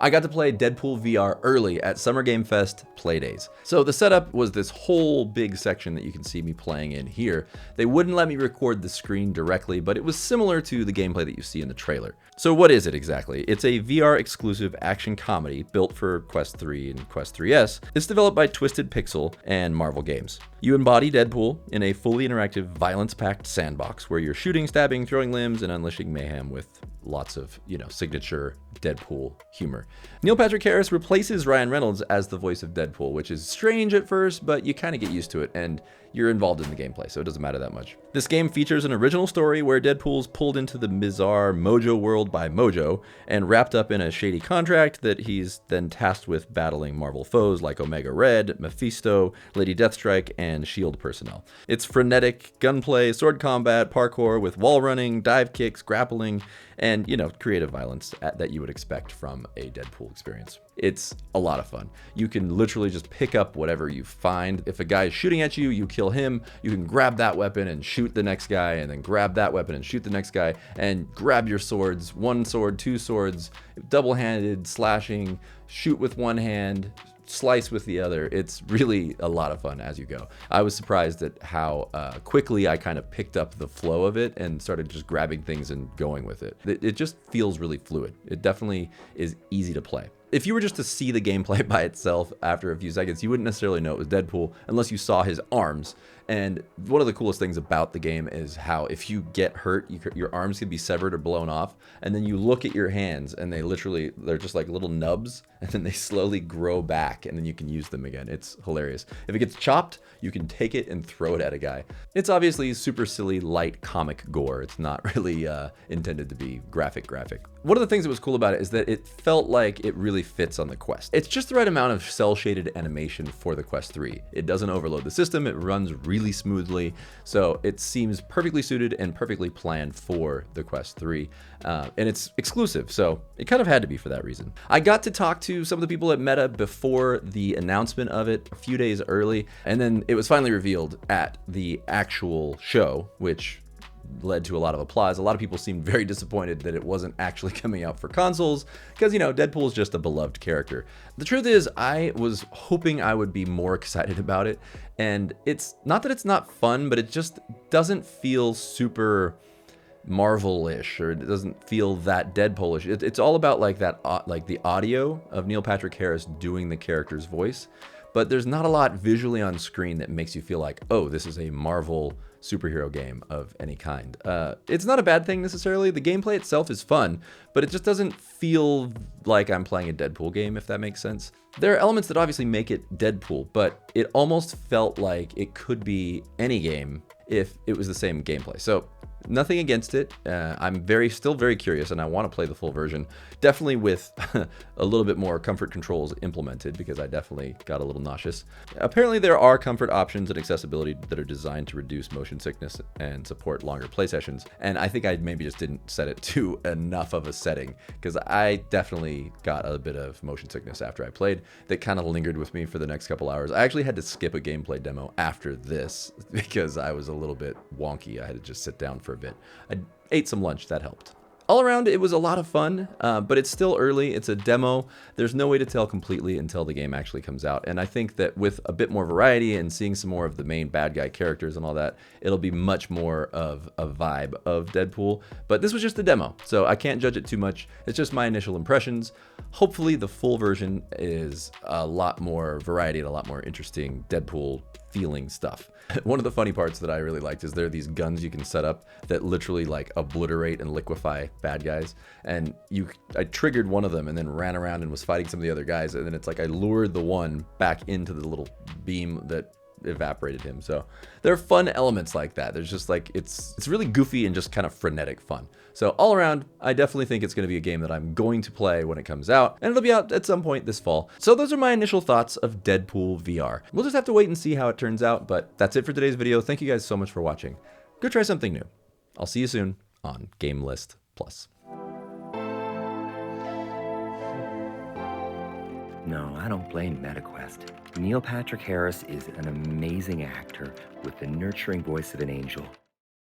I got to play Deadpool VR early at Summer Game Fest Play Days. So the setup was this whole big section that you can see me playing in here. They wouldn't let me record the screen directly, but it was similar to the gameplay that you see in the trailer. So what is it exactly? It's a VR exclusive action comedy built for Quest 3 and Quest 3S. It's developed by Twisted Pixel and Marvel Games. You embody Deadpool in a fully interactive, violence-packed sandbox where you're shooting, stabbing, throwing limbs, and unleashing mayhem with lots of, signature Deadpool humor. Neil Patrick Harris replaces Ryan Reynolds as the voice of Deadpool, which is strange at first, but you kind of get used to it, and you're involved in the gameplay, so it doesn't matter that much. This game features an original story where Deadpool's pulled into the bizarre Mojo world by Mojo and wrapped up in a shady contract that he's then tasked with battling Marvel foes like Omega Red, Mephisto, Lady Deathstrike, and S.H.I.E.L.D. personnel. It's frenetic gunplay, sword combat, parkour with wall running, dive kicks, grappling, and, creative violence that you would expect from a Deadpool experience. It's a lot of fun. You can literally just pick up whatever you find. If a guy is shooting at you, you kill him. You can grab that weapon and shoot the next guy, and then grab that weapon and shoot the next guy, and grab your swords, one sword, two swords, double-handed, slashing, shoot with one hand, slice with the other. It's really a lot of fun as you go. I was surprised at how quickly I kind of picked up the flow of it and started just grabbing things and going with it. It just feels really fluid. It definitely is easy to play. If you were just to see the gameplay by itself after a few seconds, you wouldn't necessarily know it was Deadpool unless you saw his arms. And one of the coolest things about the game is how if you get hurt, your arms can be severed or blown off, and then you look at your hands and they're just like little nubs, and then they slowly grow back, and then you can use them again. It's hilarious. If it gets chopped, you can take it and throw it at a guy. It's obviously super silly, light comic gore. It's not really intended to be graphic. One of the things that was cool about it is that it felt like it really fits on the Quest. It's just the right amount of cel-shaded animation for the Quest 3. It doesn't overload the system. It runs really smoothly, so it seems perfectly suited and perfectly planned for the Quest 3. And it's exclusive, so it kind of had to be for that reason. I got to talk to some of the people at Meta before the announcement of it a few days early, and then it was finally revealed at the actual show, which led to a lot of applause. A lot of people seemed very disappointed that it wasn't actually coming out for consoles because, Deadpool is just a beloved character. The truth is, I was hoping I would be more excited about it, and it's not that it's not fun, but it just doesn't feel super Marvel-ish, or it doesn't feel that Deadpool-ish. It's all about like that, like the audio of Neil Patrick Harris doing the character's voice, but there's not a lot visually on screen that makes you feel like, oh, this is a Marvel superhero game of any kind. It's not a bad thing necessarily. The gameplay itself is fun, but it just doesn't feel like I'm playing a Deadpool game, if that makes sense. There are elements that obviously make it Deadpool, but it almost felt like it could be any game if it was the same gameplay. So nothing against it. I'm still very curious, and I want to play the full version. Definitely with a little bit more comfort controls implemented, because I definitely got a little nauseous. Apparently there are comfort options and accessibility that are designed to reduce motion sickness and support longer play sessions. And I think I maybe just didn't set it to enough of a setting, because I definitely got a bit of motion sickness after I played that kind of lingered with me for the next couple hours. I actually had to skip a gameplay demo after this because I was a little bit wonky. I had to just sit down for a bit. I ate some lunch, that helped. All around, it was a lot of fun, but it's still early. It's a demo. There's no way to tell completely until the game actually comes out. And I think that with a bit more variety and seeing some more of the main bad guy characters and all that, it'll be much more of a vibe of Deadpool. But this was just a demo, so I can't judge it too much. It's just my initial impressions. Hopefully the full version is a lot more variety and a lot more interesting Deadpool feeling stuff. One of the funny parts that I really liked is there are these guns you can set up that literally like obliterate and liquefy bad guys. And I triggered one of them and then ran around and was fighting some of the other guys. And then it's like I lured the one back into the little beam that evaporated him. So there are fun elements like that. There's just like, it's really goofy and just kind of frenetic fun. So all around, I definitely think it's going to be a game that I'm going to play when it comes out, and it'll be out at some point this fall. So those are my initial thoughts of Deadpool VR. We'll just have to wait and see how it turns out, but that's it for today's video. Thank you guys so much for watching. Go try something new. I'll see you soon on GameList Plus. No, I don't blame MetaQuest. Neil Patrick Harris is an amazing actor with the nurturing voice of an angel.